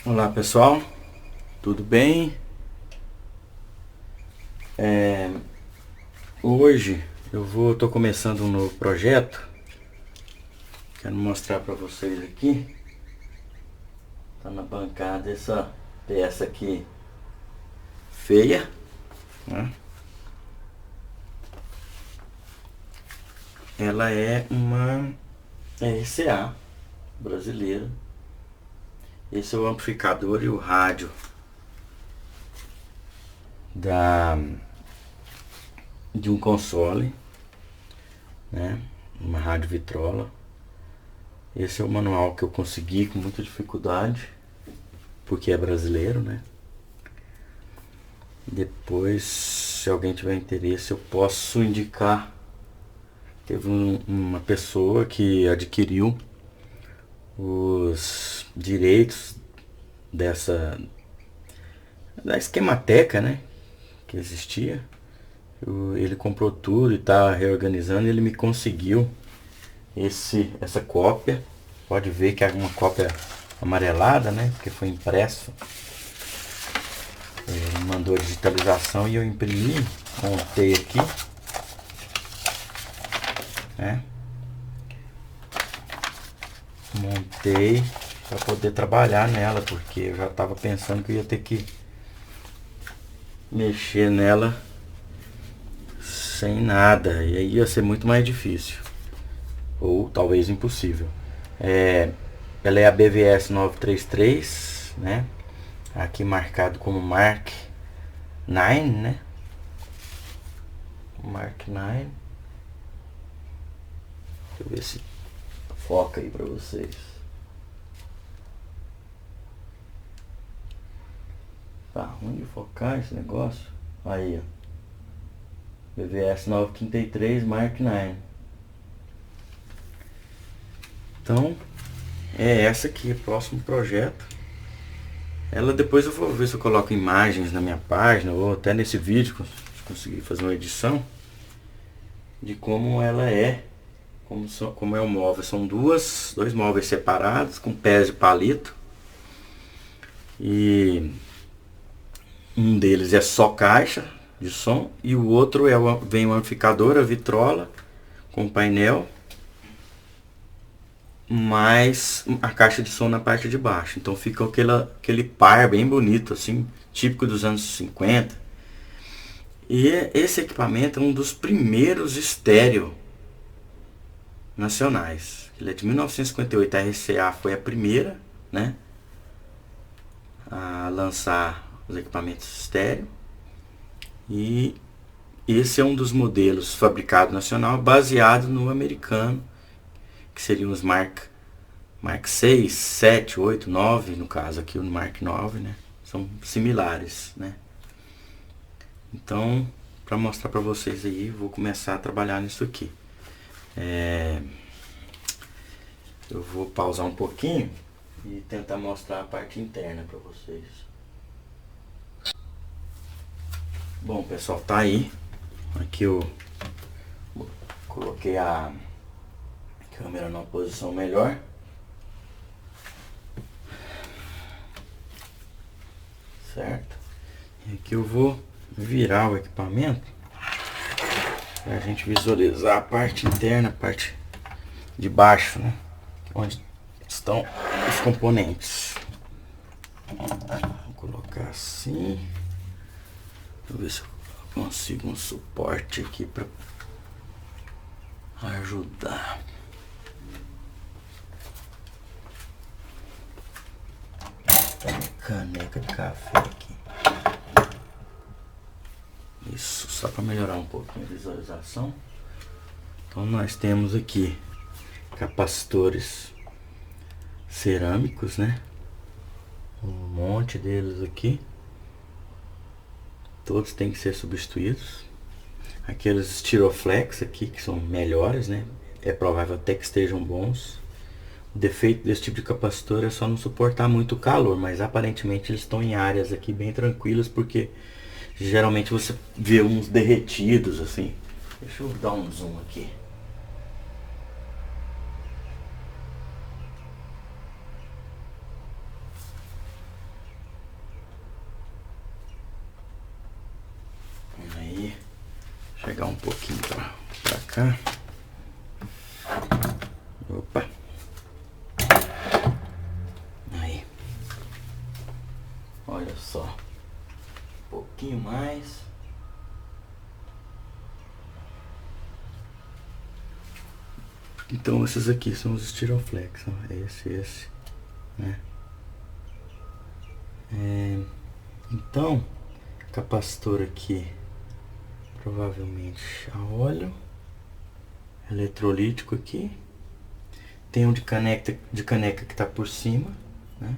Olá pessoal, tudo bem? Hoje tô começando um novo projeto. Quero mostrar para vocês aqui. Tá na bancada essa peça aqui feia, né? Ela é uma RCA brasileira. Esse é o amplificador e o rádio de um console, né? Uma rádio vitrola. Esse é o manual que eu consegui com muita dificuldade, porque é brasileiro, né? Depois, se alguém tiver interesse, eu posso indicar. Teve uma pessoa que adquiriu os direitos da Esquemateca, né? Que existia. Ele comprou tudo e tá reorganizando. Ele me conseguiu essa cópia. Pode ver que é uma cópia amarelada, né? Porque foi impresso. Ele mandou a digitalização e eu imprimi, montei aqui, né? Montei para poder trabalhar nela, porque eu já estava pensando que eu ia ter que mexer nela sem nada, e aí ia ser muito mais difícil, ou talvez impossível. Ela é a BVS 933, né? Aqui marcado como Mark 9, né? Mark 9. Deixa eu ver se foca aí pra vocês. Tá ruim de focar esse negócio. Aí, ó. BVS 933 Mark 9. Então, é essa aqui, o próximo projeto. Ela depois eu vou ver se eu coloco imagens na minha página, ou até nesse vídeo, se conseguir fazer uma edição de como ela é, como é o móvel. São dois móveis separados com pés de palito, e um deles é só caixa de som e o outro vem o amplificador, a vitrola com painel, mais a caixa de som na parte de baixo. Então fica aquele par bem bonito, assim, típico dos anos 50. E esse equipamento é um dos primeiros estéreo nacionais. Ele é de 1958. A RCA foi a primeira, né, a lançar os equipamentos estéreo. E esse é um dos modelos fabricado nacional, baseado no americano, que seriam os Mark 6, 7, 8, 9, no caso aqui o Mark 9, né? São similares, né? Então, para mostrar para vocês aí, vou começar a trabalhar nisso aqui. Eu vou pausar um pouquinho e tentar mostrar a parte interna para vocês. Bom, pessoal, tá aí. Aqui eu coloquei a câmera numa posição melhor. Certo? E aqui eu vou virar o equipamento para a gente visualizar a parte interna, a parte de baixo, né? Onde estão os componentes. Vou colocar assim. Deixa eu ver se eu consigo um suporte aqui para ajudar. Caneca de café aqui. Isso, só para melhorar um pouquinho a visualização. Então nós temos aqui capacitores cerâmicos, né? Um monte deles aqui. Todos têm que ser substituídos. Aqueles Styroflex aqui, que são melhores, né? É provável até que estejam bons. O defeito desse tipo de capacitor é só não suportar muito calor, mas aparentemente eles estão em áreas aqui bem tranquilas, porque geralmente você vê uns derretidos assim. Deixa eu dar um zoom aqui. Pegar um pouquinho pra cá. Opa. Aí. Olha só. Um pouquinho mais. Então esses aqui são os Stiroflex, ó. Esse, né? Então, capacitor aqui, provavelmente a óleo, eletrolítico aqui, tem um de caneca que está por cima, né?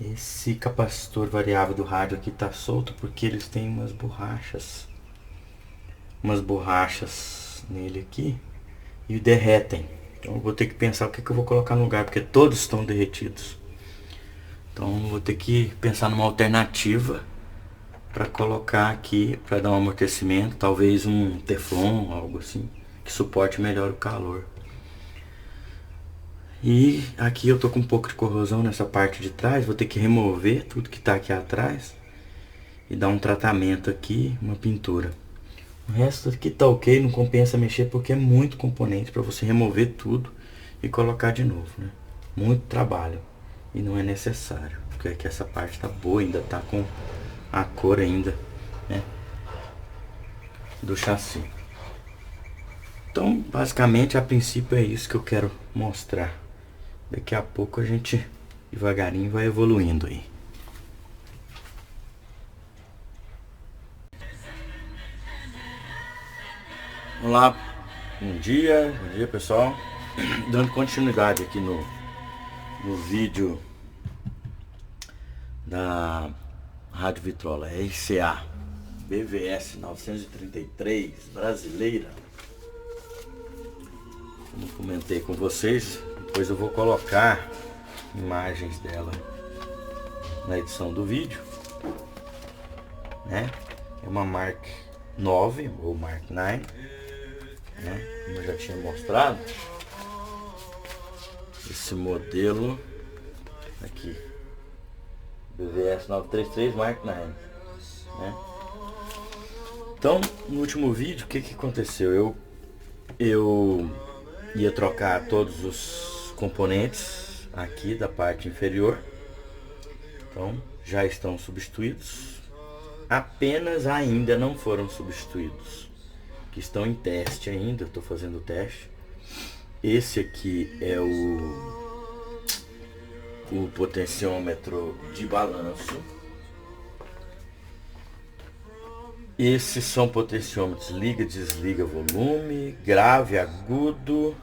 Esse capacitor variável do rádio aqui está solto porque eles têm umas borrachas nele aqui e derretem. Então eu vou ter que pensar o que eu vou colocar no lugar, porque todos estão derretidos. Então eu vou ter que pensar numa alternativa para colocar aqui, para dar um amortecimento, talvez um teflon, algo assim, que suporte melhor o calor. E aqui eu tô com um pouco de corrosão nessa parte de trás, vou ter que remover tudo que tá aqui atrás e dar um tratamento aqui, uma pintura. O resto aqui tá ok, não compensa mexer porque é muito componente para você remover tudo e colocar de novo, né? Muito trabalho e não é necessário, porque aqui essa parte tá boa, ainda tá com a cor ainda, né, do chassi. Então basicamente a princípio é isso que eu quero mostrar. Daqui a pouco a gente devagarinho vai evoluindo aí. Olá, bom dia pessoal. Dando continuidade aqui no vídeo da Rádio Vitrola RCA BVS 933 brasileira. Como comentei com vocês, depois eu vou colocar imagens dela na edição do vídeo, né? É uma Mark 9 ou Mark 9, né? Como eu já tinha mostrado, esse modelo aqui, BVS 933 Mark 9, né? Então, no último vídeo, o que aconteceu? Eu ia trocar todos os componentes aqui da parte inferior, então já estão substituídos. Apenas ainda não foram substituídos, que estão em teste ainda, estou fazendo o teste. Esse aqui é o potenciômetro de balanço. Esses são potenciômetros liga, desliga, volume, grave, agudo,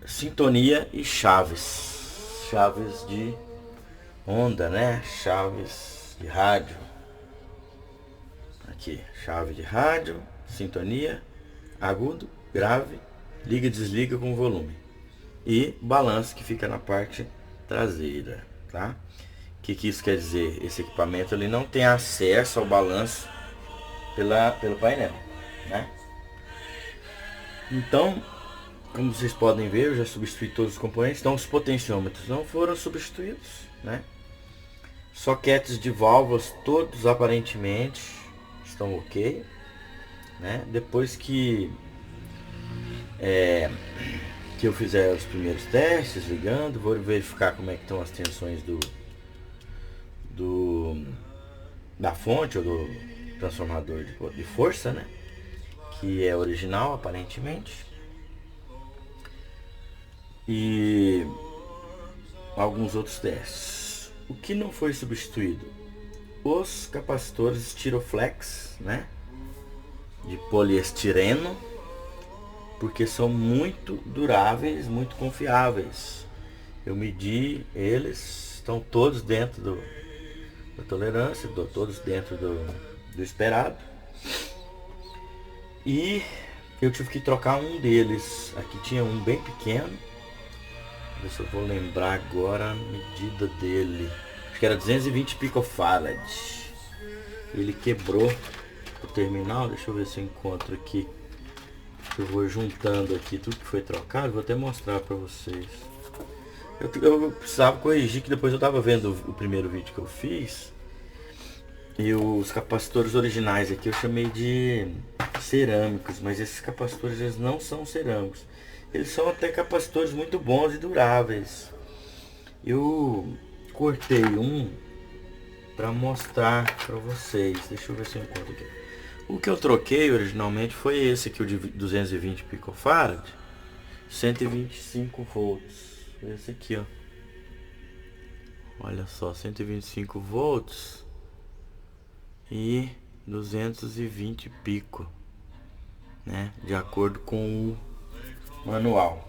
sintonia e chaves. Chaves de onda, né? Chaves de rádio. Aqui, chave de rádio, sintonia, agudo, grave, liga, desliga com volume. E balanço que fica na parte traseira, tá? O que isso quer dizer? Esse equipamento ele não tem acesso ao balanço pelo painel, né? Então, como vocês podem ver, eu já substituí todos os componentes. Então os potenciômetros não foram substituídos, né? Soquetes de válvulas todos aparentemente estão ok, né? Depois que eu fizer os primeiros testes ligando, vou verificar como é que estão as tensões da fonte ou do transformador de força, né? Que é original aparentemente. E alguns outros testes. O que não foi substituído? Os capacitores Stiroflex, né? De poliestireno, porque são muito duráveis, muito confiáveis. Eu medi eles, estão todos dentro da tolerância, todos dentro do esperado. E eu tive que trocar um deles. Aqui tinha um bem pequeno. Ver se eu vou lembrar agora a medida dele. Acho que era 220 picofarad. Ele quebrou o terminal. Deixa eu ver se eu encontro aqui. Eu vou juntando aqui tudo que foi trocado. Vou até mostrar para vocês. Eu precisava corrigir, que depois eu tava vendo o primeiro vídeo que eu fiz. E os capacitores originais aqui eu chamei de cerâmicos, mas esses capacitores eles não são cerâmicos. Eles são até capacitores muito bons e duráveis. Eu cortei um para mostrar para vocês. Deixa eu ver se eu encontro aqui. O que eu troquei originalmente foi esse aqui, o de 220 picofarad, 125 volts. Esse aqui, ó. Olha só, 125 volts e 220 pico, né? De acordo com o manual.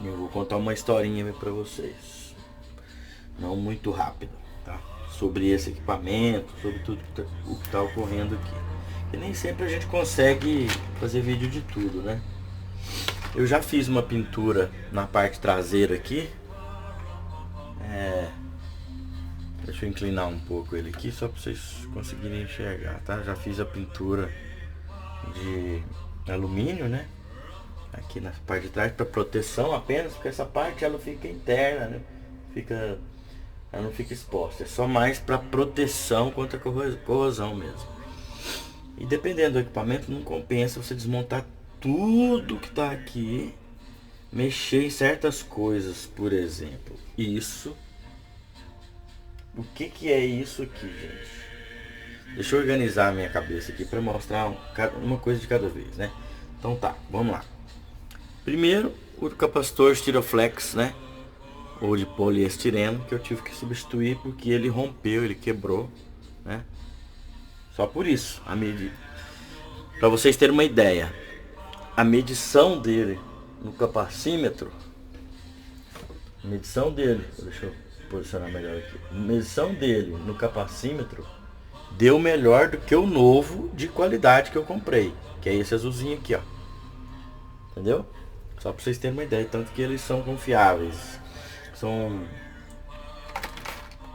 Eu vou contar uma historinha para vocês, não muito rápido, tá? Sobre esse equipamento, sobre tudo o que está ocorrendo aqui. E nem sempre a gente consegue fazer vídeo de tudo, né? Eu já fiz uma pintura na parte traseira aqui. Deixa eu inclinar um pouco ele aqui só para vocês conseguirem enxergar, tá? Já fiz a pintura de alumínio, né? Aqui na parte de trás para proteção apenas, porque essa parte ela fica interna, né? Ela não fica exposta. É só mais para proteção contra a corrosão mesmo. E dependendo do equipamento, não compensa você desmontar tudo que tá aqui, mexer em certas coisas, por exemplo, isso. O que é isso aqui, gente? Deixa eu organizar a minha cabeça aqui para mostrar uma coisa de cada vez, né? Então tá, vamos lá. Primeiro, o capacitor Styroflex, né? Ou de poliestireno, que eu tive que substituir porque ele rompeu, ele quebrou, né? Só por isso, para vocês terem uma ideia, a medição dele no capacímetro, deixa eu posicionar melhor aqui. A medição dele no capacímetro deu melhor do que o novo de qualidade que eu comprei, que é esse azulzinho aqui, ó. Entendeu? Só para vocês terem uma ideia, tanto que eles são confiáveis, são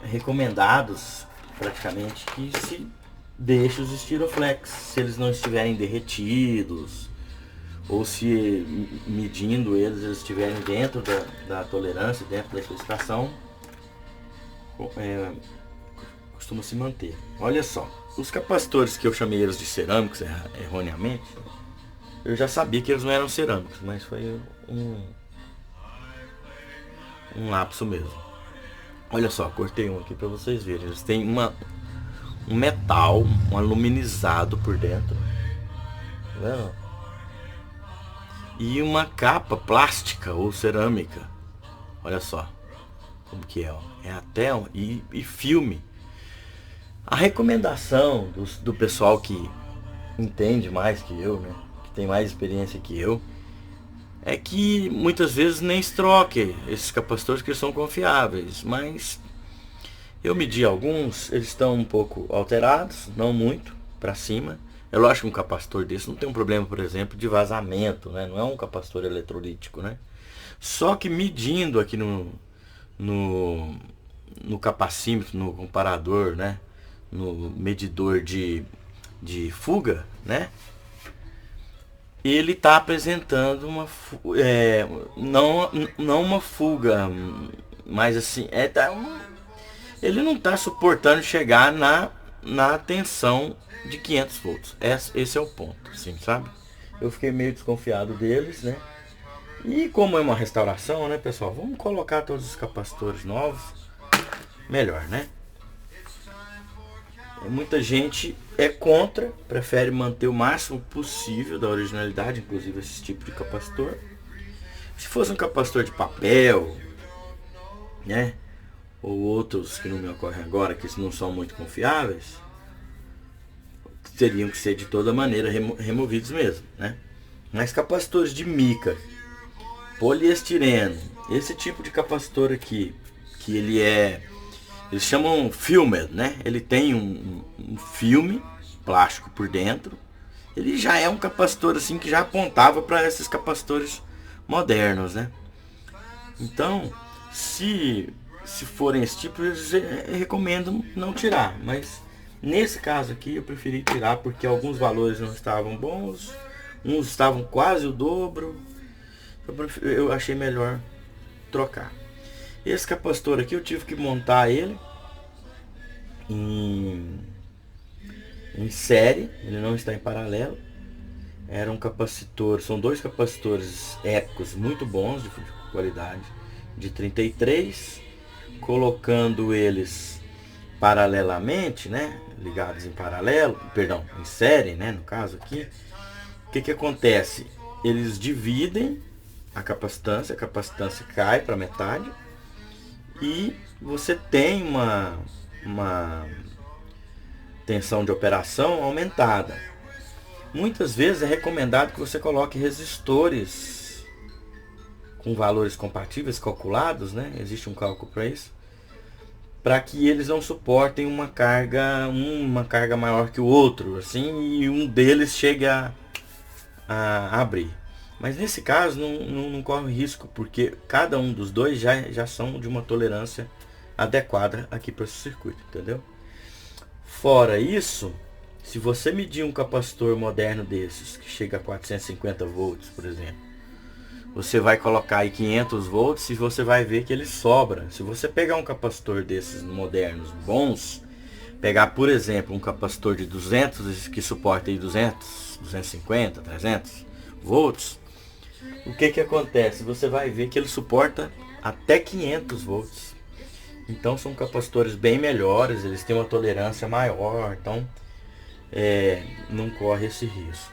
recomendados praticamente que se deixe os Styroflex, se eles não estiverem derretidos, ou se medindo eles estiverem dentro da tolerância, dentro da especificação, costuma se manter. Olha só, os capacitores que eu chamei eles de cerâmicos erroneamente, eu já sabia que eles não eram cerâmicos, mas foi um lapso mesmo. Olha só, cortei um aqui para vocês verem. Eles têm um metal, um aluminizado por dentro, tá vendo? E uma capa plástica ou cerâmica. Olha só como que é, ó. É até e filme. A recomendação do pessoal que entende mais que eu, né, que tem mais experiência que eu, é que muitas vezes nem se troque esses capacitores, que são confiáveis, mas eu medi alguns, eles estão um pouco alterados, não muito para cima. É lógico que um capacitor desse não tem um problema, por exemplo, de vazamento, né? Não é um capacitor eletrolítico, né? Só que medindo aqui no capacímetro, no comparador, né? No medidor de fuga, né? Ele está apresentando não uma fuga, mas assim, ele não está suportando chegar na tensão de 500 volts. Esse é o ponto, assim, sabe? Eu fiquei meio desconfiado deles, né? E como é uma restauração, né, pessoal? Vamos colocar todos os capacitores novos, melhor, né? Muita gente é contra, prefere manter o máximo possível da originalidade, inclusive esse tipo de capacitor. Se fosse um capacitor de papel, né, ou outros que não me ocorrem agora, que não são muito confiáveis, teriam que ser de toda maneira removidos mesmo, né? Mas capacitores de mica, poliestireno, esse tipo de capacitor aqui, que eles chamam filmed, né? Ele tem um filme plástico por dentro. Ele já é um capacitor assim que já apontava para esses capacitores modernos, né? Então, se forem esse tipo, eles recomendam não tirar. Mas nesse caso aqui eu preferi tirar porque alguns valores não estavam bons, uns estavam quase o dobro. Eu achei melhor trocar. Esse capacitor aqui eu tive que montar ele em em série, ele não está em paralelo. Era um capacitor, são dois capacitores épicos muito bons de qualidade, de 33, colocando eles paralelamente, né, ligados em paralelo, perdão, em série, né, no caso aqui. O que acontece? Eles dividem a capacitância cai para metade e você tem uma tensão de operação aumentada. Muitas vezes é recomendado que você coloque resistores com valores compatíveis, calculados, né? Existe um cálculo para isso, para que eles não suportem uma carga maior que o outro, assim, e um deles chegue a abrir. Mas nesse caso não corre risco, porque cada um dos dois já são de uma tolerância adequada aqui para esse circuito, entendeu? Fora isso, se você medir um capacitor moderno desses, que chega a 450 volts, por exemplo, você vai colocar aí 500 volts e você vai ver que ele sobra. Se você pegar um capacitor desses modernos bons, pegar, por exemplo, um capacitor de 200, que suporta aí 200, 250, 300 volts, o que acontece? Você vai ver que ele suporta até 500 volts. Então são capacitores bem melhores, eles têm uma tolerância maior, então não corre esse risco.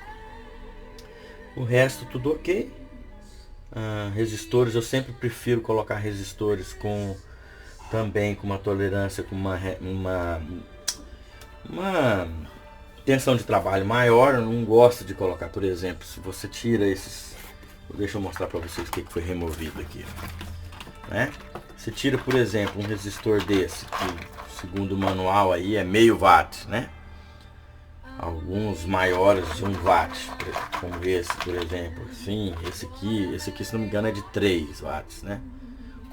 O resto tudo ok. Resistores, eu sempre prefiro colocar resistores também com uma tolerância, com uma tensão de trabalho maior. Eu não gosto de colocar, por exemplo, se você tira esses, deixa eu mostrar para vocês o que foi removido aqui, né? Você tira, por exemplo, um resistor desse, que segundo o manual aí é meio watt, né? Alguns maiores de 1 watt, como esse, por exemplo. Sim, esse aqui, se não me engano, é de 3 watts, né?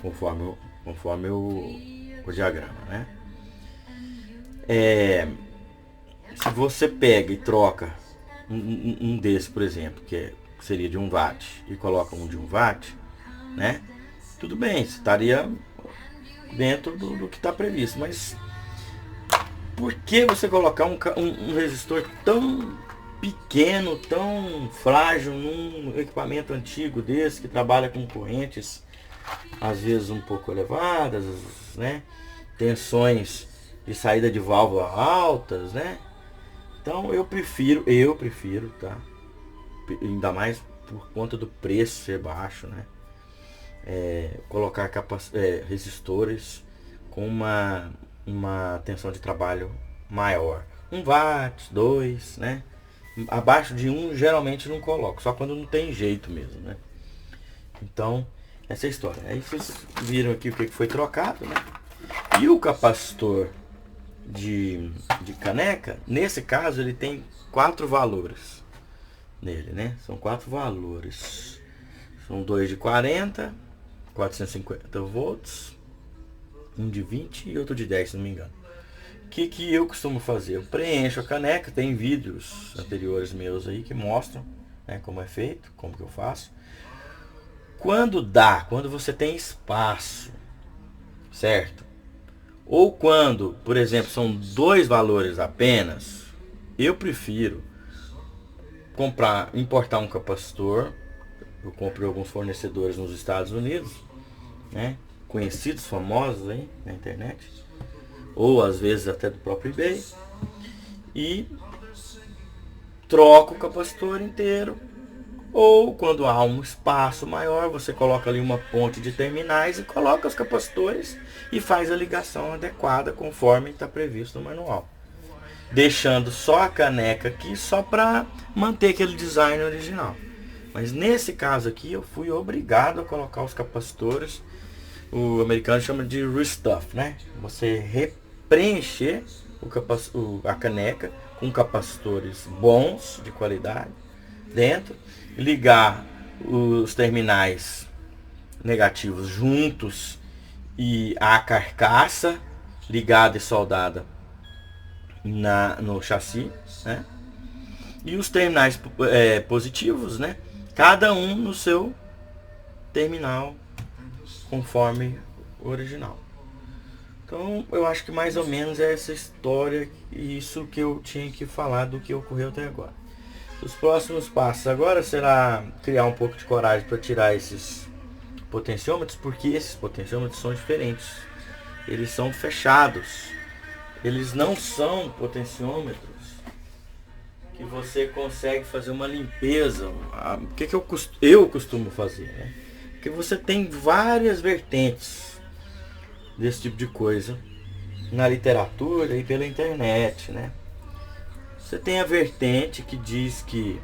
Conforme o diagrama, né? Se você pega e troca um desse, por exemplo, que seria de 1 watt, e coloca um de 1 watt, né? Tudo bem, você estaria dentro do que está previsto, mas por que você colocar um resistor tão pequeno, tão frágil num equipamento antigo desse, que trabalha com correntes às vezes um pouco elevadas, né? Tensões de saída de válvula altas, né? Então eu prefiro, tá? Ainda mais por conta do preço ser baixo, né? Colocar resistores com uma tensão de trabalho maior, 1 watt, 2, né? Abaixo de 1 geralmente não coloco, só quando não tem jeito mesmo, né? Então essa é a história. Aí vocês viram aqui o que foi trocado, né? E o capacitor de caneca, nesse caso ele tem 4 valores nele, né? São 4 valores, são 2 de 40, 450 volts, um de 20 e outro de 10, se não me engano. O que eu costumo fazer? Eu preencho a caneca, tem vídeos anteriores meus aí que mostram, né, como é feito, como que eu faço. Quando você tem espaço, certo? Ou quando, por exemplo, são 2 valores apenas, eu prefiro importar um capacitor. Eu compro alguns fornecedores nos Estados Unidos, né? Conhecidos, famosos aí na internet, ou às vezes até do próprio eBay, e troco o capacitor inteiro. Ou quando há um espaço maior, você coloca ali uma ponte de terminais e coloca os capacitores e faz a ligação adequada conforme está previsto no manual, deixando só a caneca aqui só para manter aquele design original. Mas nesse caso aqui eu fui obrigado a colocar os capacitores, o americano chama de restuff, né? Você preencher a caneca com capacitores bons, de qualidade, dentro, ligar os terminais negativos juntos e a carcaça ligada e soldada no chassi, né? E os terminais positivos, né? Cada um no seu terminal conforme o original. Então eu acho que mais ou menos é essa história, isso que eu tinha que falar do que ocorreu até agora. Os próximos passos agora será criar um pouco de coragem para tirar esses potenciômetros, porque esses potenciômetros são diferentes. Eles são fechados. Eles não são potenciômetros que você consegue fazer uma limpeza. O que eu costumo fazer, né? Porque você tem várias vertentes desse tipo de coisa na literatura e pela internet, né? Você tem a vertente que diz que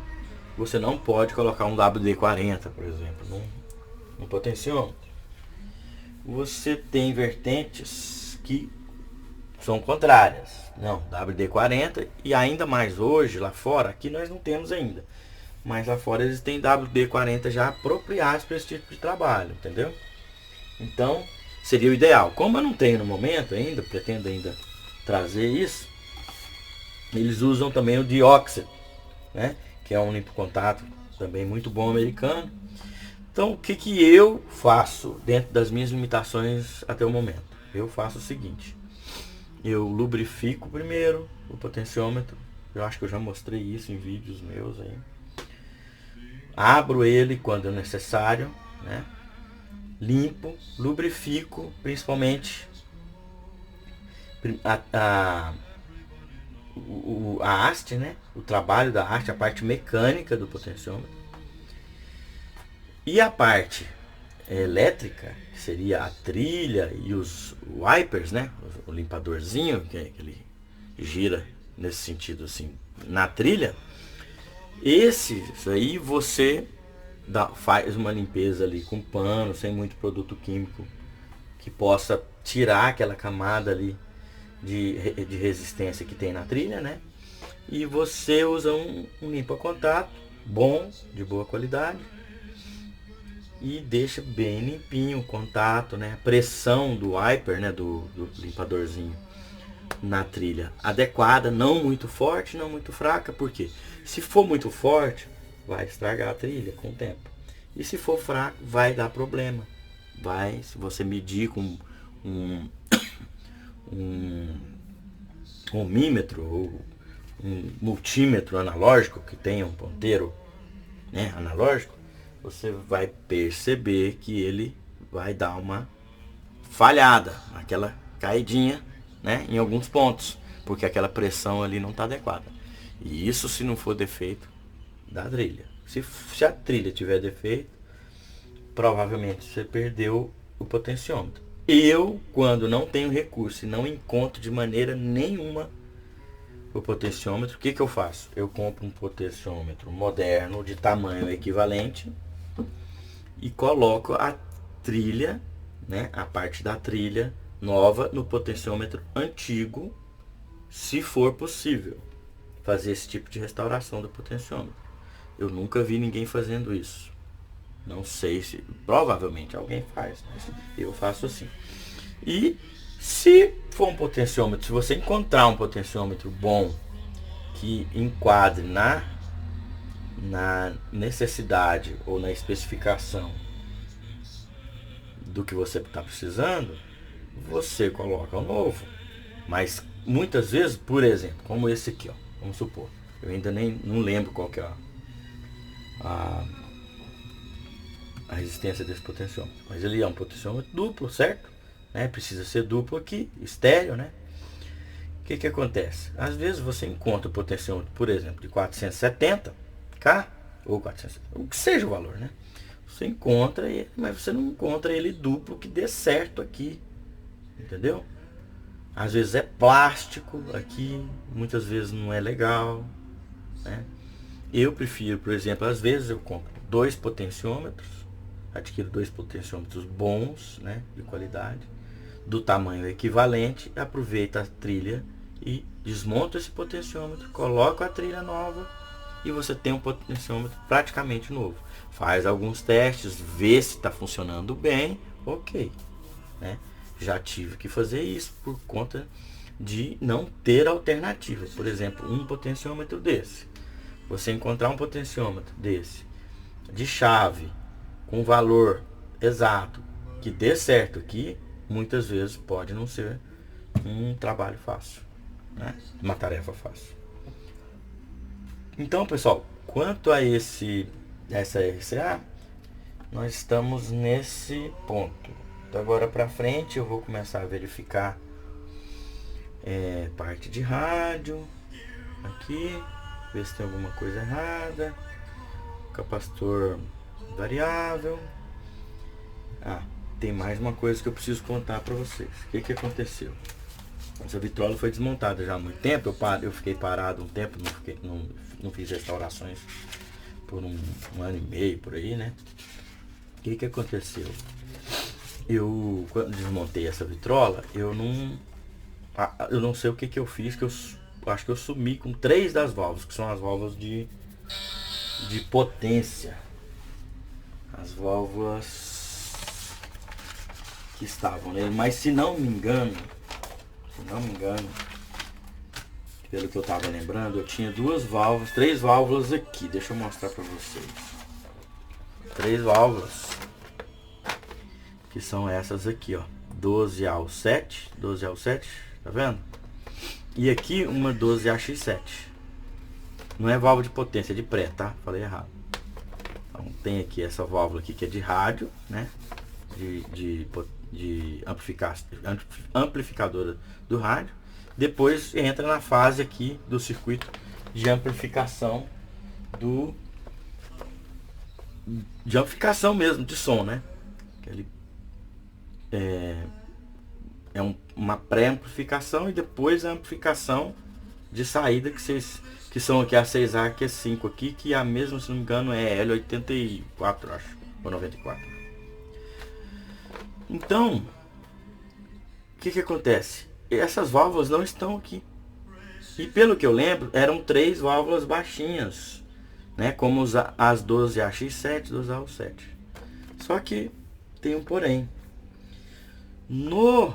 você não pode colocar um WD-40, por exemplo, num potenciômetro. Você tem vertentes que são contrárias. Não, WD-40, e ainda mais hoje, lá fora, aqui nós não temos ainda. Mas lá fora eles têm WD-40 já apropriados para esse tipo de trabalho, entendeu? Então, seria o ideal. Como eu não tenho no momento ainda, pretendo ainda trazer isso, eles usam também o dióxido, né? Que é um limpo contato também muito bom americano. Então, o que eu faço dentro das minhas limitações até o momento? Eu faço o seguinte: eu lubrifico primeiro o potenciômetro. Eu acho que eu já mostrei isso em vídeos meus aí. Abro ele quando é necessário, né? Limpo, lubrifico, principalmente a haste, né? O trabalho da haste, a parte mecânica do potenciômetro. E a parte elétrica, que seria a trilha e os wipers, né? O limpadorzinho, que ele gira nesse sentido assim, na trilha. Isso aí você faz uma limpeza ali com pano, sem muito produto químico, que possa tirar aquela camada ali de resistência que tem na trilha, né? E você usa um limpa-contato bom, de boa qualidade, e deixa bem limpinho o contato, né? A pressão do wiper, né? Do limpadorzinho na trilha adequada, não muito forte, não muito fraca, porque se for muito forte, vai estragar a trilha com o tempo. E se for fraco, vai dar problema. Vai, se você medir com um ohmímetro ou um multímetro analógico que tenha um ponteiro, né, analógico, você vai perceber que ele vai dar uma falhada, aquela caidinha, né, em alguns pontos, porque aquela pressão ali não está adequada. E isso, se não for defeito da trilha. Se a trilha tiver defeito, provavelmente você perdeu o potenciômetro. Eu, quando não tenho recurso e não encontro de maneira nenhuma o potenciômetro, o que eu faço? Eu compro um potenciômetro moderno de tamanho equivalente e coloco a trilha, né, a parte da trilha nova no potenciômetro antigo, se for possível fazer esse tipo de restauração do potenciômetro. Eu nunca vi ninguém fazendo isso. Não sei se, provavelmente alguém faz, mas eu faço assim. E se for um potenciômetro, se você encontrar um potenciômetro bom que enquadre na necessidade ou na especificação do que você está precisando, você coloca o novo. Mas muitas vezes, por exemplo, como esse aqui, ó, vamos supor, eu ainda não lembro qual que é a resistência desse potenciômetro, mas ele é um potenciômetro duplo, certo? Né? Precisa ser duplo aqui, estéreo, né? O que acontece? Às vezes você encontra o potenciômetro, por exemplo, de 470K ou 470, o que seja o valor, né? Você encontra ele, mas você não encontra ele duplo que dê certo aqui, entendeu? Às vezes é plástico aqui, muitas vezes não é legal, né? Eu prefiro, por exemplo, às vezes eu compro 2 potenciômetros, adquiro 2 potenciômetros bons, né, de qualidade, do tamanho equivalente, aproveito a trilha e desmonto esse potenciômetro, coloco a trilha nova e você tem um potenciômetro praticamente novo. Faz alguns testes, vê se está funcionando bem, ok, né? Já tive que fazer isso por conta de não ter alternativa. Por exemplo, um potenciômetro desse, você encontrar um potenciômetro desse de chave com valor exato que dê certo aqui, muitas vezes pode não ser um trabalho fácil, né? Uma tarefa fácil. Então, pessoal, quanto a essa RCA, nós estamos nesse ponto. Então, agora para frente eu vou começar a verificar parte de rádio aqui, ver se tem alguma coisa errada. Capacitor variável. Tem mais uma coisa que eu preciso contar para vocês. O que aconteceu? Essa vitrola foi desmontada já há muito tempo. Eu fiquei parado um tempo, não fiz restaurações por um ano e meio por aí, né? O que aconteceu? Quando desmontei essa vitrola, eu não sei o que eu fiz, que eu acho que eu sumi com 3 das válvulas, que são as válvulas de potência. As válvulas que estavam nele, mas se não me engano, pelo que eu tava lembrando, eu tinha 3 válvulas aqui. Deixa eu mostrar para vocês. 3 válvulas, que são essas aqui, ó, 12A7, tá vendo? E aqui uma 12AX7. Não é válvula de potência, é de pré, tá? Falei errado. Então tem aqui essa válvula aqui que é de rádio, né? De amplificadora do rádio. Depois entra na fase aqui do circuito de amplificação de amplificação mesmo de som, né? Uma pré-amplificação e depois a amplificação de saída que são aqui a 6A, que é 5 aqui, que a mesma, se não me engano, é L84, acho, ou 94. Então, o que acontece? Essas válvulas não estão aqui. E pelo que eu lembro, eram 3 válvulas baixinhas, né? Como as 12AX7, 12AU7. Só que tem um porém. No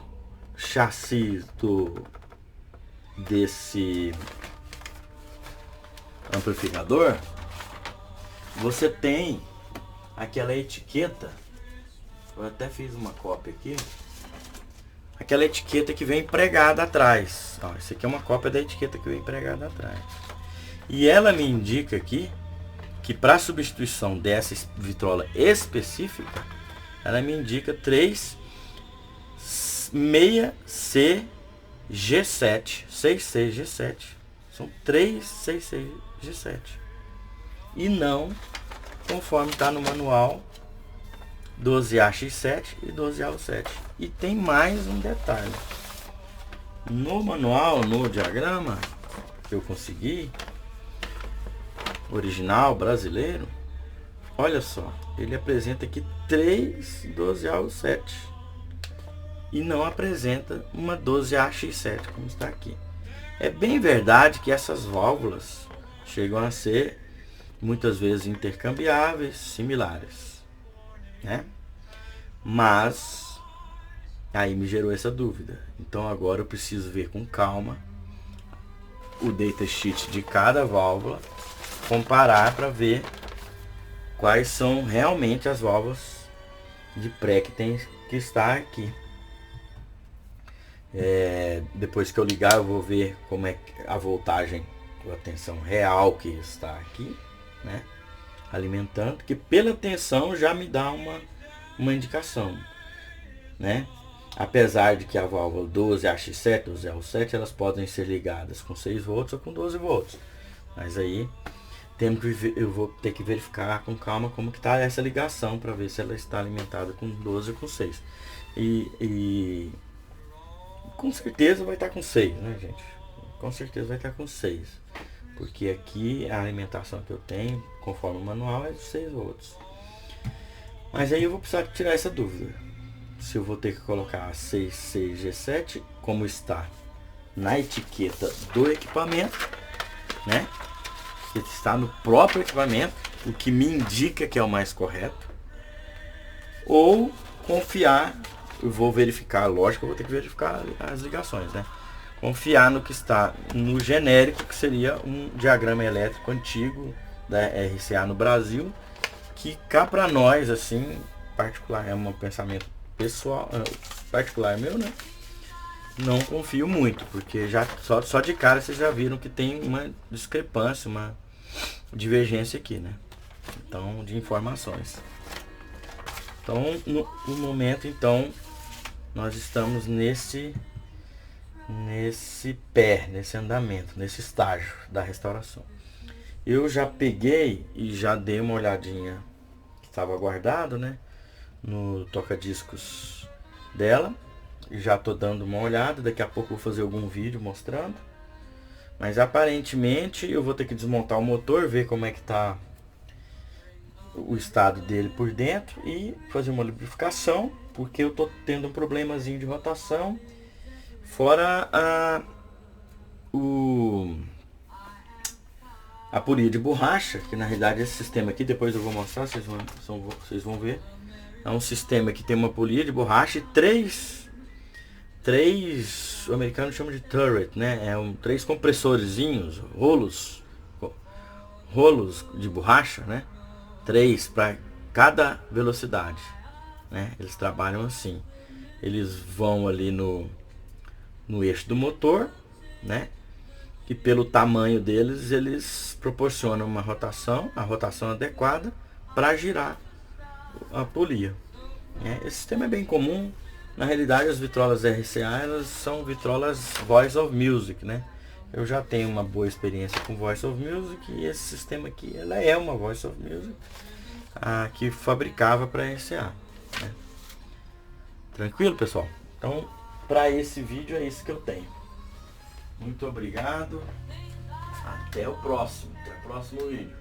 chassi desse amplificador, você tem aquela etiqueta. Eu até fiz uma cópia aqui. Aquela etiqueta que vem pregada atrás. Ó, essa aqui é uma cópia da etiqueta que vem pregada atrás. E ela me indica aqui que para substituição dessa vitrola específica, ela me indica 66CG7. São 366G7. E não conforme está no manual 12AX7 e 12AU7. E tem mais um detalhe. No manual, no diagrama que eu consegui, original brasileiro, olha só, ele apresenta aqui 3 12AU7 e não apresenta uma 12AX7 como está aqui. É bem verdade que essas válvulas chegam a ser muitas vezes intercambiáveis, similares, né? Mas aí me gerou essa dúvida. Então agora eu preciso ver com calma o datasheet de cada válvula, comparar para ver quais são realmente as válvulas de pré que está aqui. Depois que eu ligar, eu vou ver como é a voltagem, a tensão real que está aqui, né? Alimentando, que pela tensão já me dá uma indicação, né? Apesar de que a válvula 12AX7, 12AU7, elas podem ser ligadas com 6 volts ou com 12 volts. Mas aí eu vou ter que verificar com calma como que está essa ligação para ver se ela está alimentada com 12 ou com 6. E com certeza vai estar com 6, né, gente? Com certeza vai estar com 6. Porque aqui a alimentação que eu tenho, conforme o manual, é de 6 volts. Mas aí eu vou precisar tirar essa dúvida. Se eu vou ter que colocar a 66G7, como está na etiqueta do equipamento, né? Que está no próprio equipamento, o que me indica que é o mais correto. Ou confiar, eu vou verificar, lógico, eu vou ter que verificar as ligações, né? Confiar no que está no genérico, que seria um diagrama elétrico antigo da RCA no Brasil, que cá para nós, assim, particular, é um pensamento pessoal, particular meu, né? não confio muito, porque já só de cara vocês já viram que tem uma discrepância, uma divergência aqui, né? Então, de informações. Então, no momento, então, nós estamos nesse andamento, nesse estágio da restauração. Eu já peguei e já dei uma olhadinha que estava guardado, né, no toca-discos dela. Já tô dando uma olhada, daqui a pouco eu vou fazer algum vídeo mostrando. Mas aparentemente eu vou ter que desmontar o motor, ver como é que tá o estado dele por dentro e fazer uma lubrificação, porque eu tô tendo um problemazinho de rotação. Fora a polia de borracha, que na realidade esse sistema aqui, depois eu vou mostrar, vocês vão ver. É um sistema que tem uma polia de borracha e três, o americano chama de turret, né? Três compressorzinhos, rolos de borracha, né? 3 para cada velocidade, né? Eles trabalham assim. Eles vão ali no eixo do motor, né? E pelo tamanho deles, eles proporcionam uma rotação, a rotação adequada para girar a polia. Esse sistema é bem comum. Na realidade, as vitrolas RCA, elas são vitrolas Voice of Music, né? Eu já tenho uma boa experiência com Voice of Music e esse sistema aqui, ela é uma Voice of Music que fabricava para RCA, né? Tranquilo, pessoal? Então, para esse vídeo é isso que eu tenho. Muito obrigado. Até o próximo vídeo.